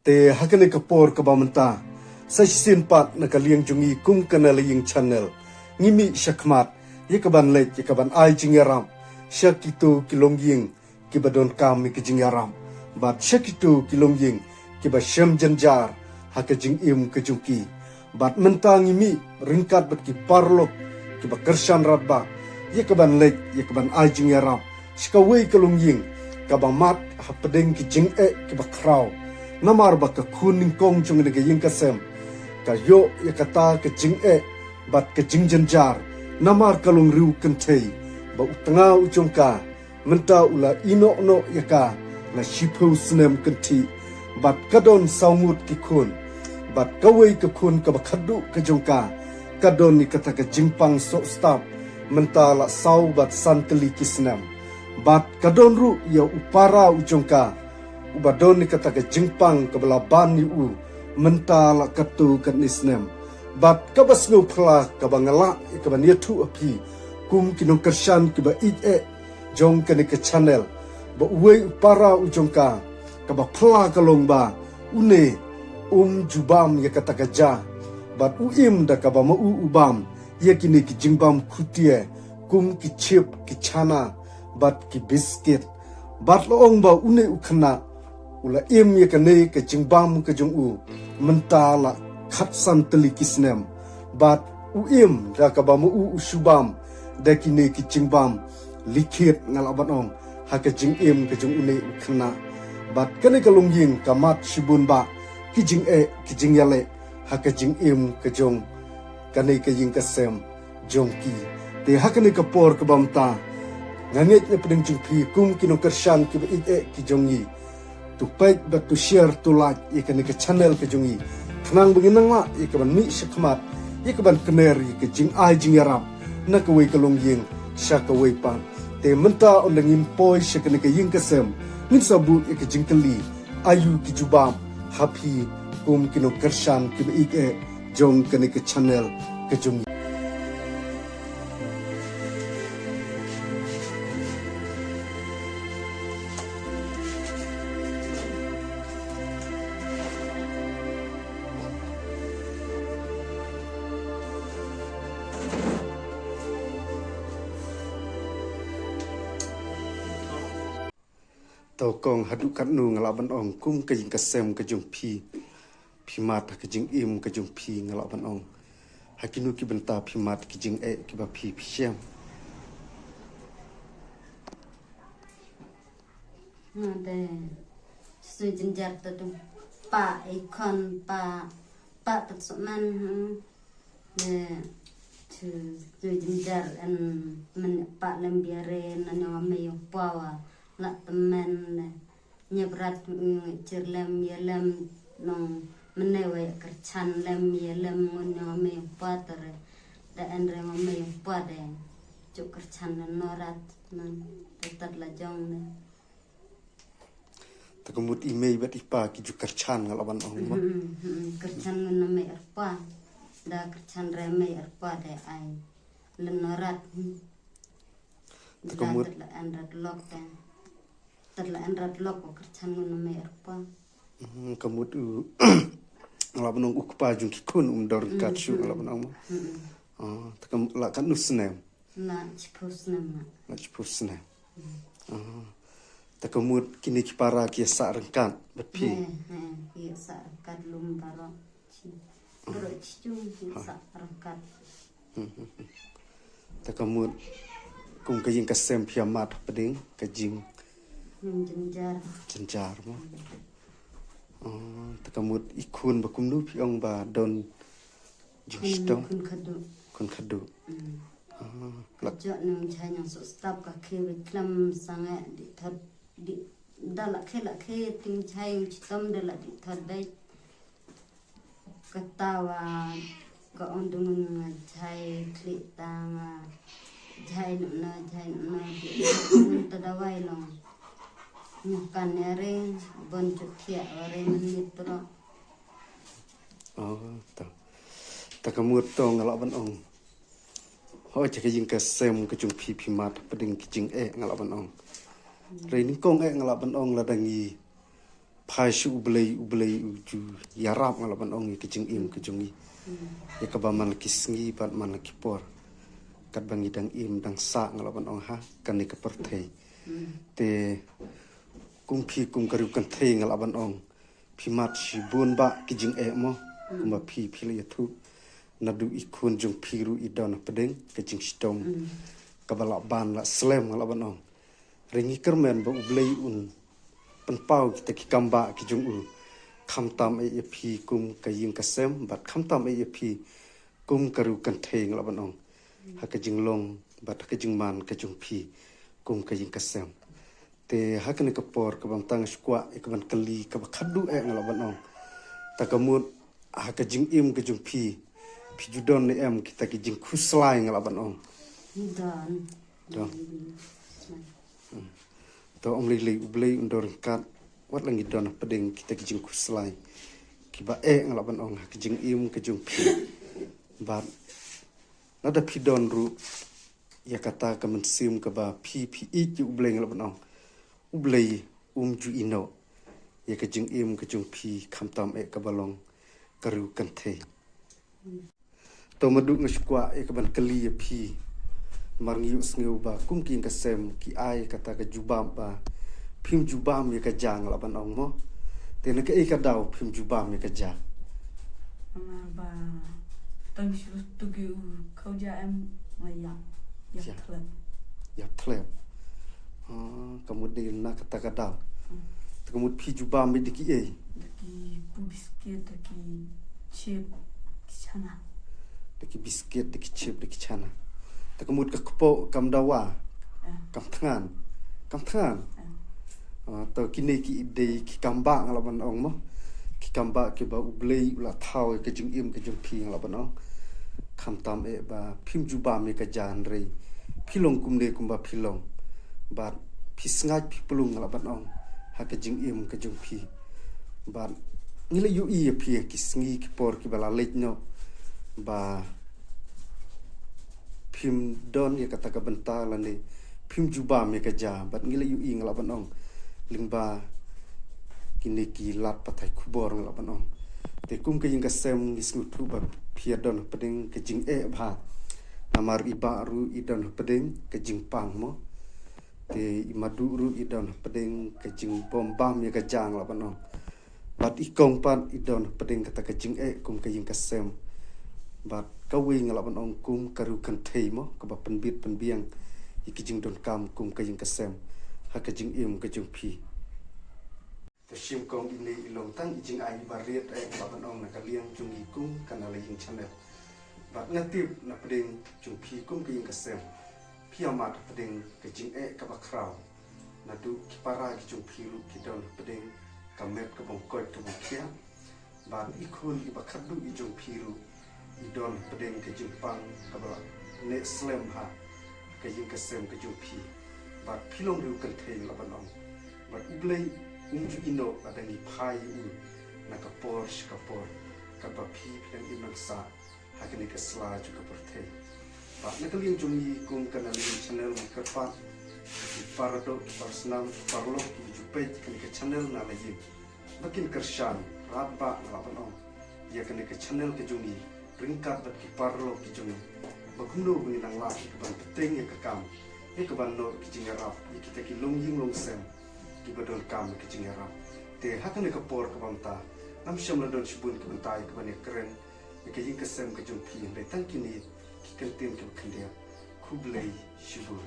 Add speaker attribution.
Speaker 1: te hakane kapor kabamenta sa sinpat na kaliang jungi kum kanalaying channel ngimi syakmat yakaban let yakaban ay jingaram syakitu kilongying kibadon kami kijingaram bat syakitu kilongying kiba syam janjar hakajing im kejungki bat mentang ngimi ringkat bat ki parlok kiba kershan rabba yakaban let yakaban ay jingaram skawai kilongying kabamat hapedeng kijing kiba kraw namar ba ka kuning kong chung nega ying kasem ka yo ya kata ka jing bat ka jing janjar namar kalung riu kentei ba utanga uchong ka menta ula ino no ya ka la shipu snem kenti bat kadon saungut ki kun bat kawai ka kun ka ba khadu ka jong ka kadon ni kata ka jingpang so stop menta la sau bat santeli ki snem bat kadon ru ya upara uchong ka ubadon ni kata ke jingpang ke belaban ni menta la katu kan isnem bat kabas nu pla ka bangala ke baniatu api kum kinong kershan ke ba jong ke ni ke channel ba uwe para ujongka ka ba pla kalong ba une jubam ya kata ja bat uim da ka ba ma ubam ye kini ki jingbam kutie kum ki chip ki chana bat ki biscuit bat loong ba une ukhna ula im ya kane ke jingbam ke jong menta la khatsan teli kisnem bat im da ka ba mu shubam da kini ki jingbam likhit ngalaban ong ha ke jing im ke jong une ukhna bat kane kalung yin kamat shibun ba ki jing yale ha ke jing im ke jong kane ke yin kasem jong ki te ha kane ka por ka bamta nganget ne pedeng jingpi kum kino kershan ki ba ki jong yi to page but to share to like ikan ke channel ke jungi kenang benginang la ikan mi syakmat ikan kener ikan jing ai jing yaram nak wei kalong ying syak wei pang te menta ondang impoi syakan ke ying kasem min sabut ikan jing keli ayu ki jubam happy kum kino kershan ki ba jong ke channel ke jungi tau kong haduk kat nu ngalaban ong kum ke jing kasem ke jung pi mat ke jing im ke jung pi ngalaban ong hakinu ki benta mat ke jing ki ba pi syam
Speaker 2: de su jinjar tu pa ikon pa tat soman de tu jinjar en men pa lembiare nano meyo pawa la temen nyebrat cirlem yelem nong menewe kercan lem yelem ngono me patere da endre me pade cuk kercan norat nan tetat la jong ne
Speaker 1: takumut email bat ipa ki ju kercan ngalaban ong ma
Speaker 2: kercan ngono me erpa da kercan reme erpa de ai lenorat takumut la andrat lok terlain radlok kercan ngono me erpa
Speaker 1: kamut ngalaban ong ukpa jung kikun dor kat shu ngalaban ong takam la kan nusnem
Speaker 2: na chipusnem
Speaker 1: takamut kini kipara ki sa rengkat bepi
Speaker 2: ki sa rengkat lum baro bro chichu ki sa rengkat
Speaker 1: takamut kum kajing kasem piamat peding kajing jenjar mo takamut ikun bakum nu piong ba don jingstong kun khadu
Speaker 2: jo nang chanyang so stop ka ke klam sanga di thad di dala khe ting chai chitam dala di thad dai katawa ka ondung chai kli tanga chai na tadawai long bukan ere boncut kia ere menitro
Speaker 1: takamut to ngalaban ong ho cha ke jing kasem ke jung pi mat peding ke jing ngalaban ong rein kong ngalaban ong la dangi phai shu ublei uju yarap ngalaban ong ke jing im ke jungi ya ka ba man ki sngi pat man ki por kat bangi dang im dang sa ngalaban ong ha kan ni ka perthei te kum phi kum karu kan thei ngalaban ong phi mat shi bun ba ki jing e mo kuma phi le thu nadu ikun jung phi ru idon pedeng ke jing stom ka ba la ban la slam ngalaban ong ringi kermen ba ublei un penpau kita ki kamba ki jung u kham tam e phi kum ka yin ka sem bat kham tam e phi kum karu kan thei ngalaban ong ha ka jing long bat ka jing man ka jung phi kum ka yin ka sem te ha ka ne ka por ka bang tang skwa e ka ban kali ka ba khadu e ngalaban ong ta ka mut ha ka jing im ka jung phi judon ne em kita ki jing khuslai ngalaban ong don to om lei ublei undor kat wat langi don pedeng kita ki jing khuslai ki ba e ngalaban ong ha ki jing im ka jung phi bat nada pidon ru ya kata ka men sim ka ba phi i ki ublei ngalaban ong ublei ju ino ya ka jing im ka jung phi kham tam e ka balong karu kan the to madu ngskwa e ka ban kali ya phi marngi usngu ba kum king ka sem ki ai kata ka jubam ba phim jubam ya ka jang laban ong mo te na ka e ka daw phim jubam ya ka ja
Speaker 3: ba tang shu tu gi khau ja em ya klep
Speaker 1: ya klep kemudian nak kata ka daw kemudian phi jubam mi diki e
Speaker 3: ki biscuit ki chip chana
Speaker 1: diki biscuit diki chip diki chana kemudian ka kepo kam dawa kam tangan to kini ki ide ki kamba ngalaban ong mo ki kamba ki ba ublei ula thau ke jing im ke jing phi ngalaban ong kham tam e ba phim ju ba me ka jan re philong kum ne kum ba philong ba phisngai phi pulung ngalaban ong ha ke jing im ke jing phi ba ngile yu i phi ki sngi ki por ki bala lek no ba phim don ya kata ka bentar la ni phim juba me ka ja bat ngila yu ing la banong lingba kini ki lat patai kubor la banong te kum ka ing ka sem ngis ngutu ba phia don peding ke jing e bha namar iba ru idon peding ke jing pang mo te imadu ru idon peding ke jing bom bam ya ka jang la banong bat ikong pan idon peding kata ke jing e kum ka ing ka sem bat kawing ngalaban ong kum karu kan thei mo ka ba penbit penbiang ikijing don kam kum ka jing kasem ha ka jing im ka jing phi te sim kong ini ilong tang jing ai bariat ai ngalaban ong na ka liang jung i kum kana la jing channel bat ngatip na peding jung phi kum ka jing kasem phi amat peding ka jing e ka ba kraw na du ki para ki jung phi lu ki don peding ka met ka bong koi ka bong kia bat ikun i ba khadu i jung phi lu idon pedeng ke Jepang kabala ne slam ha ke jing ke sem ke jupi bat pilong riu kan theng la banong bat ublei unju ino adangi phai u na ka por ka ba phi phen in nang sa ha ke ne ke sla ju ka porthe bat na kaliang jumi kum kana link channel ka pa parado personal parlo ki jupe ke channel na la yin bakin kershan rat ba la banong ya ke ne ke channel ke jumi ringkat bat ki parlo ki jung bagumno bungi nang la ki ban peteng ya kakam e ka ban no ki jingarap ki kita ki long ying long sem ki badon kam ki jingarap te hakane ka por ka banta nam sham la don shibun ki bantai ka ban kren e ka ying ka sem ka jung phi le tang ki ni ki kan tem ki khandia khublei shibur